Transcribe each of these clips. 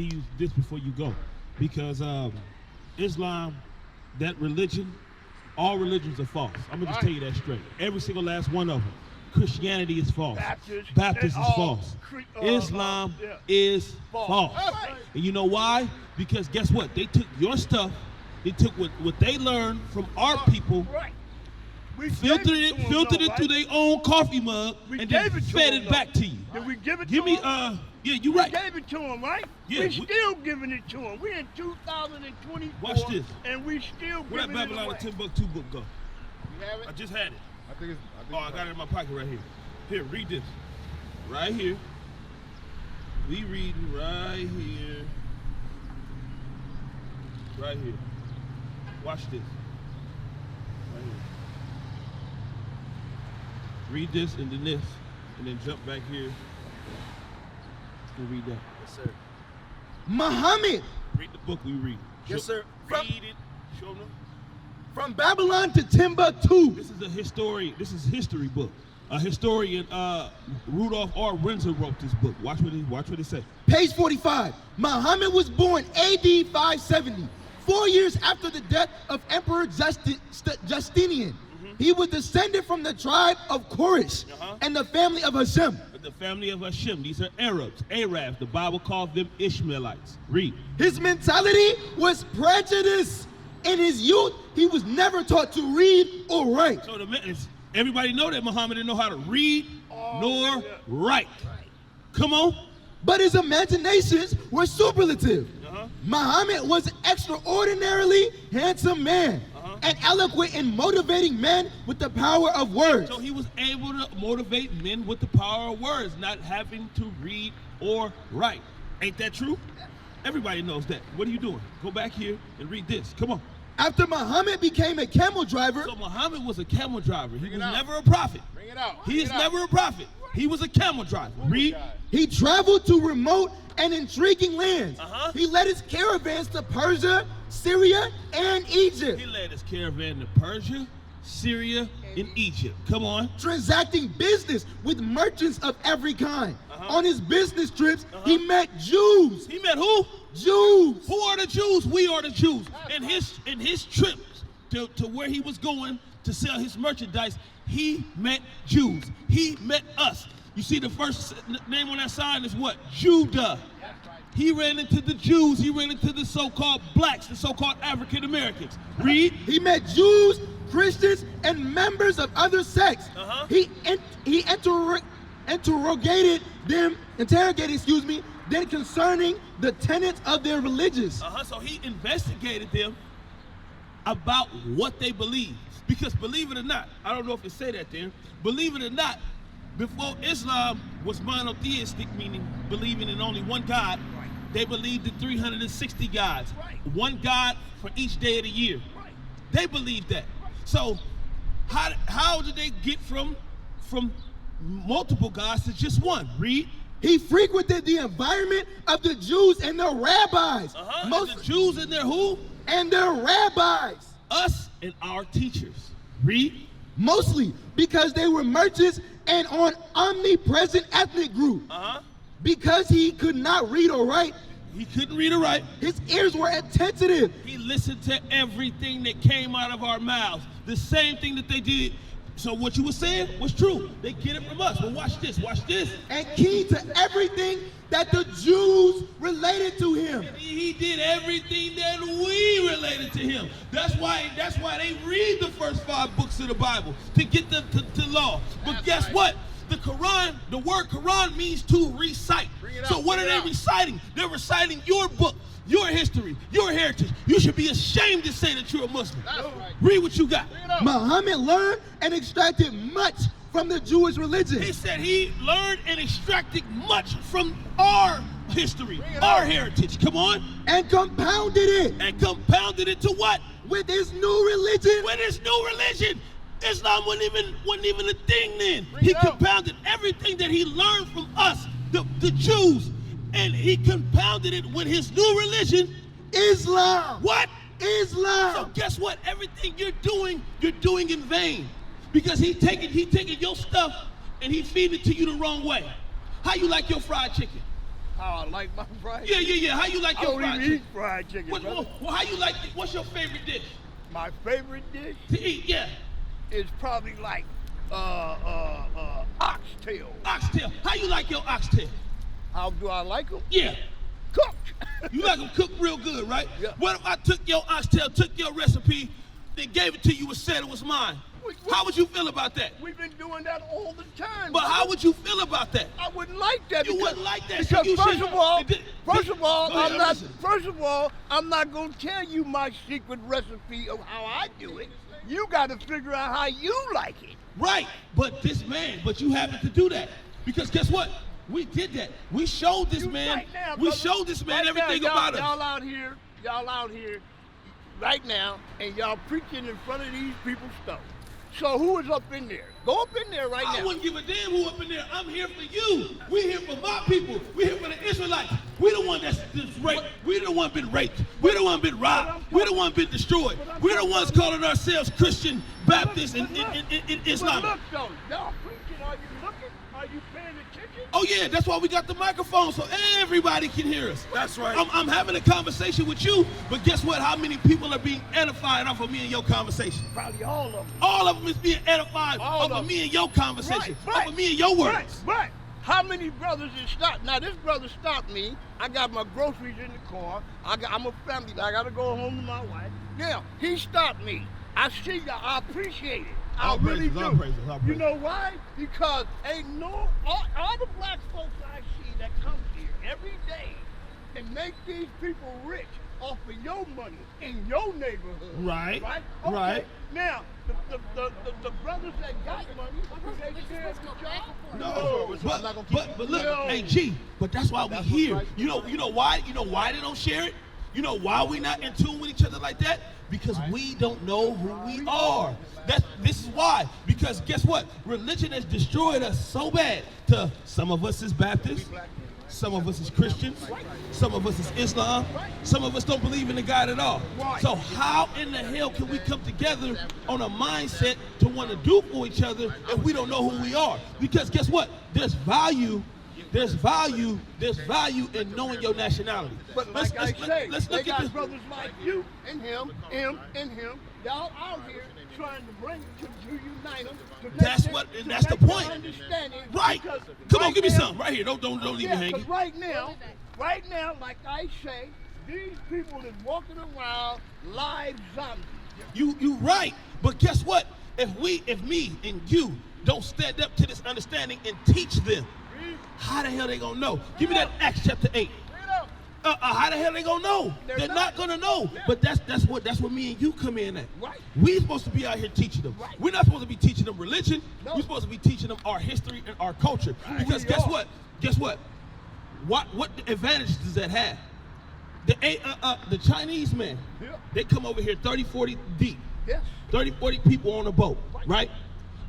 give you this before you go, because Islam, that religion, all religions are false. I'm gonna just tell you that straight. Every single last one of them. Christianity is false. Baptist is false. Islam is false. And you know why? Because guess what? They took your stuff. They took what they learned from our people. Filtered it through their own coffee mug, and then fed it back to you. Did we give it Give to me, them? yeah, you're right. We gave it to them, right? Yeah, we still giving it to them. We're in 2024. Watch this. And we still Where that giving it Babylon away. of Timbuktu book go? You have it? I just had it. I think I got it in my pocket right here. Here, read this. Right here. We reading right here. Right here. Watch this. Right here. Read this and then this, and then jump back here and read that. Yes, sir. Muhammad. Read the book we read. Yes, sir. Read it. Show them. From Babylon to Timbuktu. This is a history. This is a history book. A historian, Rudolph R. Renzer wrote this book. Watch what it says. Page 45. Muhammad was born AD 570, 4 years after the death of Emperor Justinian. He was descended from the tribe of Quraysh and the family of Shem. The family of Shem. These are Arabs. The Bible called them Ishmaelites. Read. His mentality was prejudice. In his youth, he was never taught to read or write. So everybody know that Muhammad didn't know how to read nor write. Come on. But his imaginations were superlative. Muhammad was an extraordinarily handsome man and eloquent in motivating men with the power of words. So he was able to motivate men with the power of words, not having to read or write. Ain't that true? Everybody knows that. What are you doing? Go back here and read this. Come on. After Muhammad became a camel driver. So Muhammad was a camel driver. He was never a prophet. Bring it out. He is never a prophet. He was a camel driver. Read. He traveled to remote and intriguing lands. He led his caravans to Persia, Syria, and Egypt. He led his caravan to Persia, Syria, and Egypt. Come on. Transacting business with merchants of every kind. On his business trips, he met Jews. He met who? Jews. Who are the Jews? We are the Jews. In his trips to where he was going to sell his merchandise, he met Jews. He met us. You see, the first name on that sign is what? Judah. He ran into the Jews. He ran into the so-called blacks, the so-called African Americans. Read. He met Jews, Christians, and members of other sects. He interrogated them then concerning the tenets of their religions. So he investigated them about what they believe. Because believe it or not, I don't know if it say that there, believe it or not, before Islam was monotheistic, meaning believing in only one God, they believed in 360 gods. One God for each day of the year. They believed that. So how did they get from multiple gods to just one? Read. He frequented the environment of the Jews and their rabbis. Most the Jews and their who? And their rabbis. Us and our teachers. Read. Mostly because they were merchants and on omnipresent ethnic group. Because he could not read or write. He couldn't read or write. His ears were attentive. He listened to everything that came out of our mouths. The same thing that they did. So what you were saying was true. They get it from us. But watch this, watch this. And key to everything that the Jews related to him. He did everything that we related to him. That's why they read the first 5 books of the Bible to get them to law. But guess what? The Quran, the word Quran means to recite. So what are they reciting? They're reciting your book, your history, your heritage. You should be ashamed to say that you're a Muslim. Read what you got. Muhammad learned and extracted much from the Jewish religion. He said he learned and extracted much from our history, our heritage. Come on. And compounded it. And compounded it to what? With his new religion. With his new religion. Islam wasn't even a thing then. He compounded everything that he learned from us, the Jews, and he compounded it with his new religion, Islam. What? Islam. So guess what? Everything you're doing in vain. Because he taking your stuff and he feeding it to you the wrong way. How you like your fried chicken? How I like my fried Yeah, chicken? yeah, yeah. How you like I your don't fried even chicken? eat fried chicken, What, brother. well, how you like it? What's your favorite dish My favorite dish to eat? Yeah. is probably like oxtail. Oxtail. How you like your oxtail? How do I like them? Yeah. Cooked. You like them cooked real good, right? Yeah. What if I took your oxtail, took your recipe, then gave it to you and said it was mine? How would you feel about that? We've been doing that all the time. But brother. how would you feel about that? I wouldn't like that. You because, wouldn't like that. Because You first should- of all, Go ahead, I'm not. listen. First of all, I'm not gonna tell you my secret recipe of how I do it. You got to figure out how you like it. Right. But you happen to do that. Because guess what? We did that. We showed this You man. right now, We brother. showed this man Right everything now, about us. y'all out here, right now, and y'all preaching in front of these people's stuff. So who is up in there? Go up in there right I now. wouldn't give a damn who up in there. I'm here for you. We're here for my people. We're here for the Israelites. We're the one that's raped. We're the one been raped. We're the one been robbed. We're the one been destroyed. We're the ones calling ourselves Christian, Baptist, and Islam. But look though, y'all preaching. Are you looking? Are you paying attention? Oh yeah, that's why we got the microphone so everybody can hear us. That's right. I'm having a conversation with you, but guess what? How many people are being edified off of me and your conversation? Probably all of them. All of them is being edified All off of of me and your conversation, Right, off of me and your words. But how many brothers is stopped? Now this brother stopped me. I got my groceries in the car. I'm a family guy. I gotta go home to my wife. Now he stopped me. I see you. I appreciate it. I All really praises, do. all praises, all You praises. know why? Because ain't no all the black folks I see that come here every day and make these people rich off of your money in your neighborhood. Right, Right. Okay. right. Now the brothers that got money, do they share with y'all? No, but look, No. hey G, but that's why we here. You know why? You know why they don't share it? You know why we not in tune with each other like that? Because we don't know who we are. This is why. Because guess what? Religion has destroyed us so bad. To some of us is Baptist, some of us is Christians, some of us is Islam, some of us don't believe in the God at all. So how in the hell can we come together on a mindset to want to do for each other if we don't know who we are? Because guess what? There's value in knowing your nationality. But like I say, let's they look at got this. brothers like you and him. Y'all out here trying to bring to unite them. That's the point. Understanding. Right. Because Come on, right give me now- some right here. Don't leave me Yeah, hanging. because right now, like I say, these people is walking around live zombies. You right. But guess what? If me and you don't stand up to this understanding and teach them, how the hell they gonna know? Give me that Acts chapter 8. How the hell they gonna know? They're not gonna know. Yeah. But that's what me and you come in at. Right. We supposed to be out here teaching them. Right. We're not supposed to be teaching them religion. No. We're supposed to be teaching them our history and our culture. Right. Because We guess are. what? Guess what? What advantage does that have? The Chinese man, Yeah. they come over here 30, 40 deep. Yes. 30, 40 people on a boat, Right. right?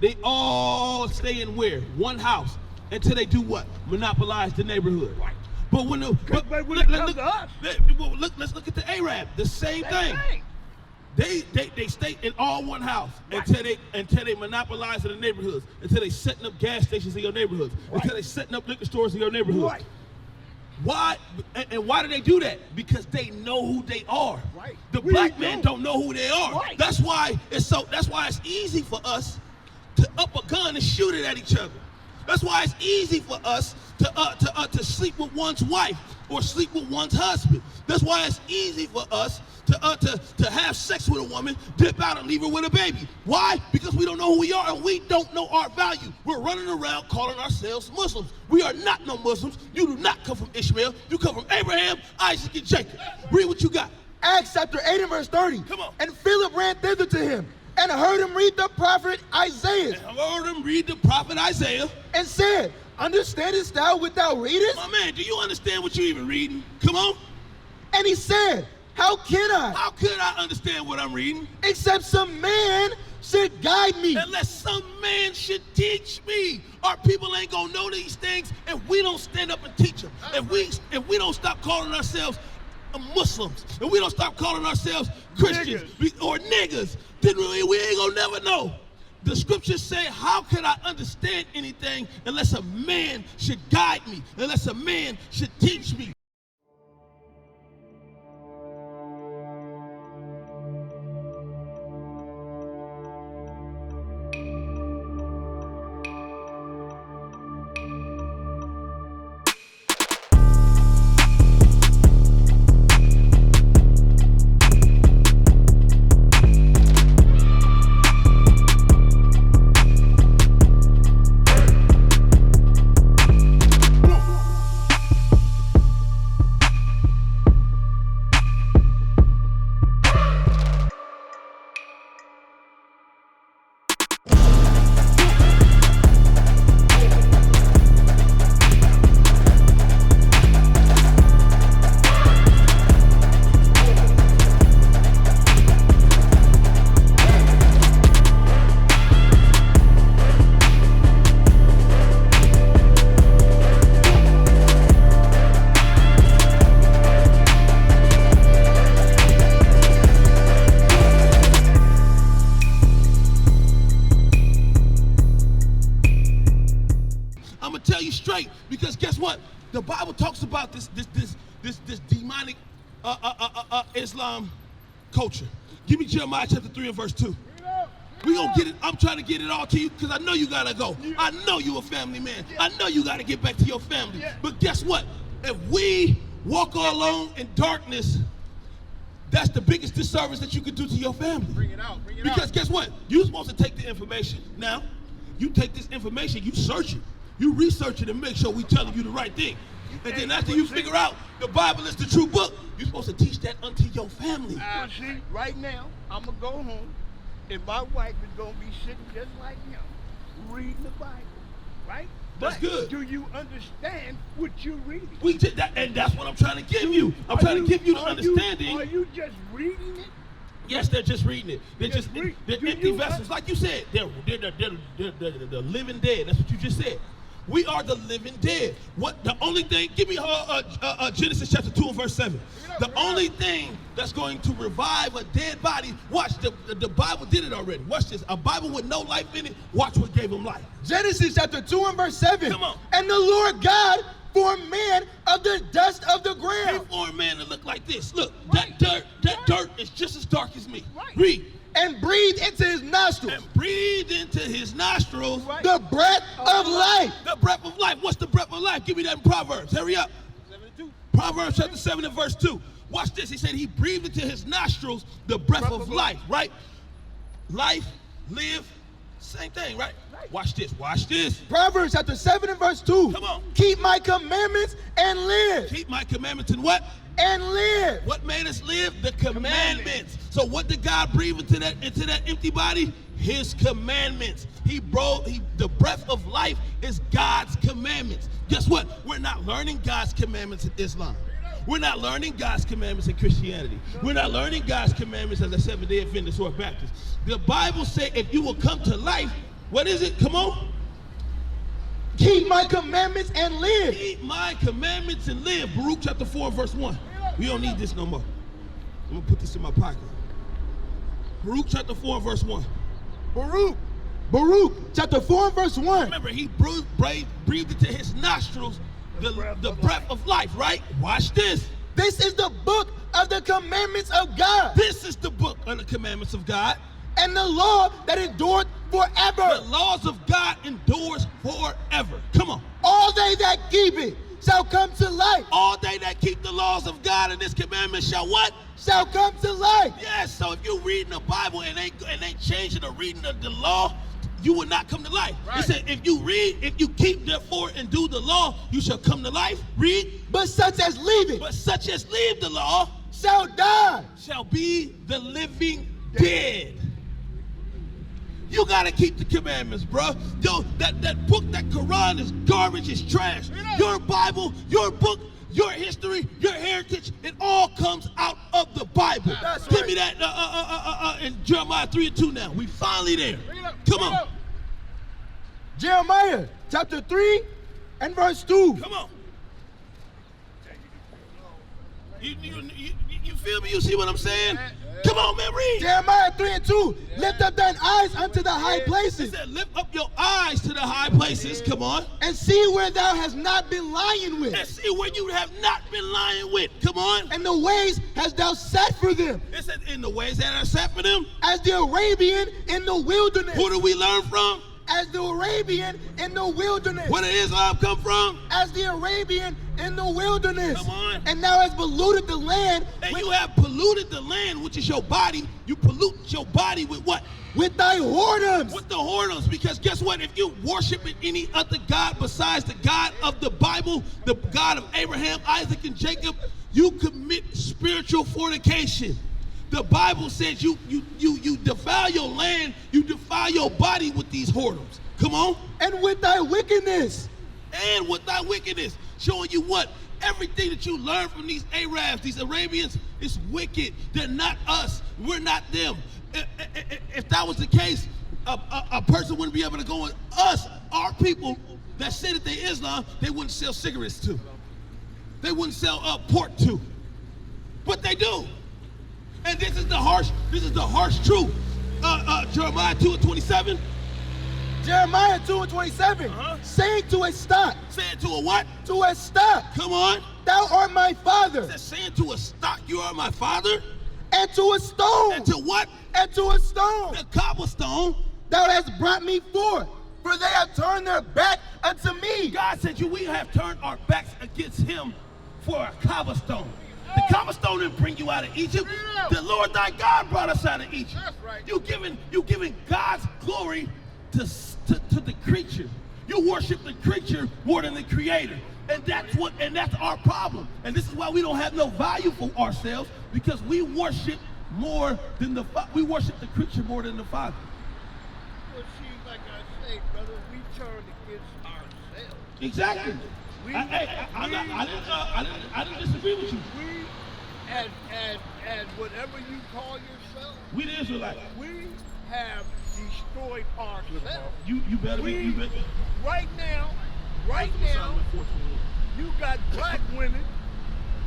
They all stay in where? One house until they do what? Monopolize the neighborhood. Right. But when But when it comes to us- let's look at the Arab. The same thing. Hey, They stay in all one house until they monopolize in the neighborhoods, until they setting up gas stations in your neighborhoods, until they setting up liquor stores in your neighborhoods. Right. Why? And why do they do that? Because they know who they are. Right. The We black men don't know who they are. Right. That's why it's easy for us to up a gun and shoot it at each other. That's why it's easy for us to sleep with one's wife or sleep with one's husband. That's why it's easy for us to have sex with a woman, dip out and leave her with a baby. Why? Because we don't know who we are and we don't know our value. We're running around calling ourselves Muslims. We are not no Muslims. You do not come from Ishmael. You come from Abraham, Isaac, and Jacob. Read what you got. Acts chapter 8 and verse 30. Come on. And Philip ran thither to him and heard him read the prophet Isaiah And I heard him read the prophet Isaiah. and said, Understandest thou what thou readest? My man, do you understand what you're even reading? Come on. And he said, How can I? How could I understand what I'm reading? Except some man should guide me. Unless some man should teach me. Our people ain't gonna know these things if we don't stand up and teach them. If we don't stop calling ourselves Muslims, if we don't stop calling ourselves Christians or niggas, then we ain't gonna never know. The scriptures say, how can I understand anything unless a man should guide me, unless a man should teach me? Because guess what? The Bible talks about this demonic Islam culture. Give me Jeremiah chapter 3 and verse 2. We gonna get it. I'm trying to get it all to you because I know you gotta go. I know you a family man. I know you gotta get back to your family. But guess what? If we walk all alone in darkness, that's the biggest disservice that you could do to your family. Bring it out. Bring it out. Because guess what? You're supposed to take the information. Now, you take this information, you search it. You research it and make sure we telling you the right thing. And then after you figure out the Bible is the true book, you're supposed to teach that unto your family. See, right now, I'm going to go home, and my wife is going to be sitting just like him, reading the Bible, right? That's good. Do you understand what you're reading? We did that, and that's what I'm trying to give you. I'm trying to give you the understanding. Are you just reading it? Yes, they're just reading it. They're just they're empty vessels. Like you said, they're the living dead. That's what you just said. We are the living dead. What the only thing? Give me Genesis chapter 2 and verse 7. The only thing that's going to revive a dead body. Watch, the Bible did it already. Watch this. A Bible with no life in it. Watch what gave him life. Genesis chapter 2 and verse 7. Come on. And the Lord God formed man of the dust of the ground. He formed man to look like this. Look, that dirt is just as dark as me. Right. Read. And breathed into his nostrils. And breathed into his nostrils. Right. The breath of life. The breath of life. What's the breath of life? Give me that in Proverbs. Hurry up. 72. Proverbs chapter 7 and verse 2. Watch this. He said he breathed into his nostrils the breath of life, right? Life, live, same thing, right? Watch this. Watch this. Proverbs chapter 7 and verse 2. Come on. Keep my commandments and live. Keep my commandments and what? And live. What made us live? The commandments. So what did God breathe into that empty body? His commandments. The breath of life is God's commandments. Guess what? We're not learning God's commandments in Islam. We're not learning God's commandments in Christianity. We're not learning God's commandments as a Seventh-day Adventist or a Baptist. The Bible says if you will come to life, what is it? Come on. Keep my commandments and live. Keep my commandments and live. Baruch chapter 4 and verse 1. We don't need this no more. I'm going to put this in my pocket. Baruch chapter 4 and verse 1. Baruch chapter 4 and verse 1. Remember, he breathed into his nostrils the breath of life, right? Watch this. This is the book of the commandments of God. This is the book of the commandments of God. And the law that endureth forever. The laws of God endures forever. Come on. All they that keep it shall come to life. All they that keep the laws of God and his commandments shall what? Shall come to life. Yes, so if you're reading the Bible and ain't changing the reading of the law, you will not come to life. Right. It said, if you keep therefore and do the law, you shall come to life. Read. But such as leave it But such as leave the law shall die. shall be the living dead. You gotta keep the commandments, bro. Yo, that book, that Quran is garbage, is trash. Your Bible, your book, your history, your heritage, it all comes out of the Bible. That's Give right. me that in Jeremiah 3 and 2 now. We finally there. Come on. Jeremiah chapter 3 and verse 2. Come on. You feel me? You see what I'm saying? Come on, man, read. Jeremiah 3:2. Lift up thine eyes unto the high places. He said, lift up your eyes to the high places. Come on. And see where thou hast not been lying with. And see where you have not been lying with. Come on. And the ways hast thou set for them. It said, in the ways that are set for them. As the Arabian in the wilderness. Who do we learn from? As the Arabian in the wilderness. Where did Islam come from? As the Arabian in the wilderness. Come on. And thou hast polluted the land. And you have polluted the land, which is your body. You pollute your body with what? With thy whoredoms. With the whoredoms. Because guess what? If you worship any other God besides the God of the Bible, the God of Abraham, Isaac, and Jacob, you commit spiritual fornication. The Bible says you defile your land, you defile your body with these whoredoms. Come on. And with thy wickedness. And with thy wickedness. Showing you what? Everything that you learn from these Arabs, these Arabians, is wicked. They're not us. We're not them. If that was the case, a person wouldn't be able to go with us, our people that say that they're Islam, they wouldn't sell cigarettes to. They wouldn't sell pork to. But they do. And this is the harsh truth. Jeremiah 2:27. Jeremiah 2:27. Saying to a stock. Saying to a what? To a stock. Come on. Thou art my father. It says, saying to a stock, you are my father. And to a stone. And to what? And to a stone. The cobblestone. Thou hast brought me forth. For they have turned their back unto me. God said, we have turned our backs against him for a cobblestone. The cobblestone didn't bring you out of Egypt. The Lord thy God brought us out of Egypt. That's right. You giving God's glory to the creature. You worship the creature more than the creator. And that's our problem. And this is why we don't have no value for ourselves, because we worship more than the creature more than the Father. Well, see, like I say, brother, we turn against ourselves. Exactly. I didn't disagree with you. We, as whatever you call yourself, We the Israelites. we have destroyed ourselves. You better be. You better. Right now, you got black women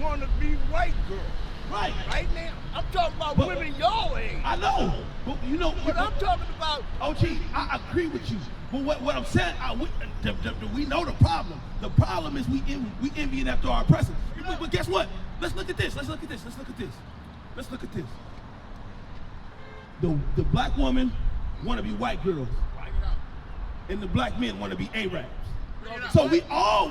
want to be white girls. Right. Right now, I'm talking about women your age. I know, but you know. But I'm talking about. OG, I agree with you. But what I'm saying, we know the problem. The problem is we envying after our oppressors. But guess what? Let's look at this. The black woman want to be white girls, and the black men want to be Arabs. So we all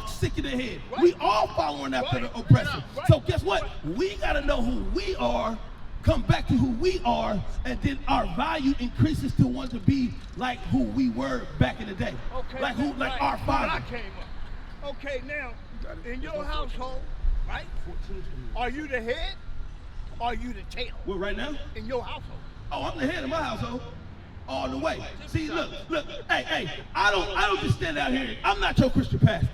sick in the head. Right. We all following after the oppressor. Right. So guess what? We gotta know who we are, come back to who we are, and then our value increases to want to be like who we were back in the day. Okay. Like who? Like our When father. I came up. Okay, now in your household, right? Are you the head? Or are you the tail? Well, right now? In your household. Oh, I'm the head of my household. All the way. See, look, hey, I don't just stand out here. I'm not your Christian pastor.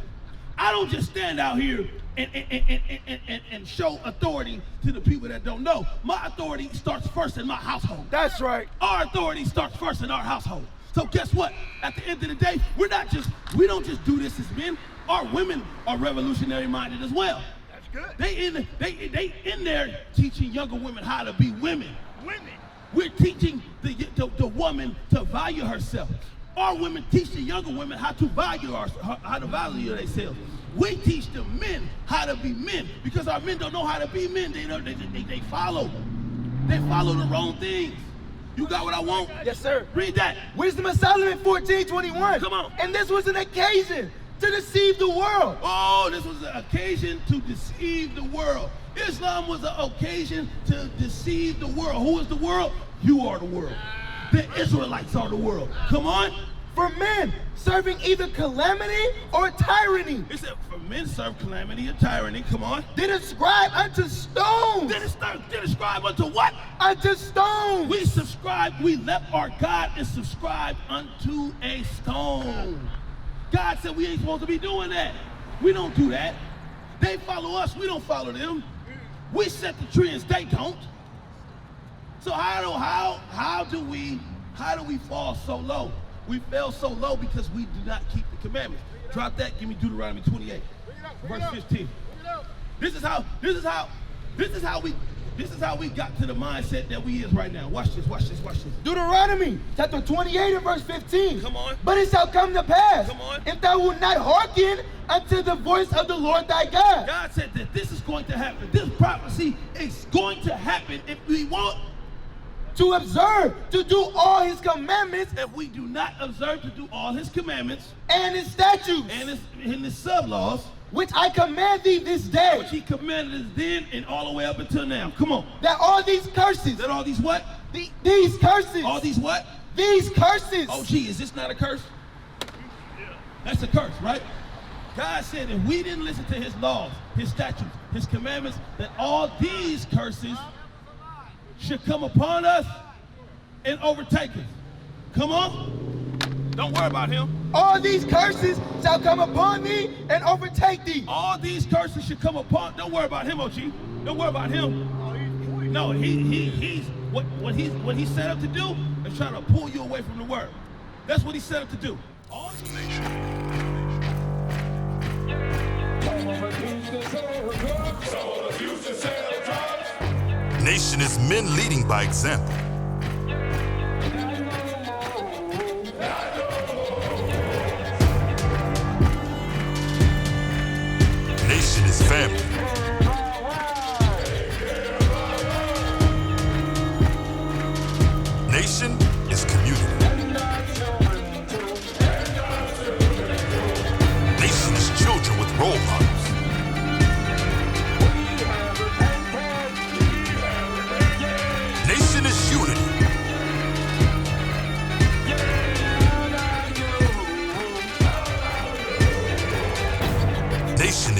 I don't just stand out here and show authority to the people that don't know. My authority starts first in my household. That's right. Our authority starts first in our household. So guess what? At the end of the day, we don't just do this as men. Our women are revolutionary minded as well. That's good. They in there teaching younger women how to be women. Women. We're teaching the woman to value herself. Our women teach the younger women how to value themselves. We teach the men how to be men, because our men don't know how to be men. They follow the wrong things. You got what I want? Yes, sir. Read that. Wisdom of Solomon 14:21. Come on. And this was an occasion to deceive the world. Oh, this was an occasion to deceive the world. Islam was an occasion to deceive the world. Who is the world? You are the world. The Israelites are the world. Come on. For men serving either calamity or tyranny. It said for men serve calamity and tyranny. Come on. Did ascribe unto stones. Did ascribe unto what? Unto stones. We left our God and subscribed unto a stone. God said we ain't supposed to be doing that. We don't do that. They follow us, we don't follow them. We set the trends, they don't. So how do we fall so low? We fell so low because we do not keep the commandments. Drop that, give me Deuteronomy 28, verse 15. This is how This is how we got to the mindset that we is right now. Watch this. Deuteronomy chapter 28 and verse 15. Come on. But it shall come to pass, Come on. if thou wilt not hearken unto the voice of the Lord thy God. God said that this is going to happen. This prophecy is going to happen if we want. To observe, to do all his commandments If we do not observe to do all his commandments and his statutes, and his sub-laws, which I command thee this day, which he commanded us then and all the way up until now. Come on. that all these curses, That all these what? these curses, All these what? these curses, Oh, gee, is this not a curse? That's a curse, right? God said if we didn't listen to his laws, his statutes, his commandments, that all these curses should come upon us and overtake us. Come on. Don't worry about him. all these curses shall come upon thee and overtake thee. All these curses should come upon. Don't worry about him, OG. Don't worry about him. No, he's what he's set up to do is try to pull you away from the word. That's what he's set up to do. Nation is men leading by example. Nation is family. Nation is community. Nation is children with role models. Nation is unity. Nation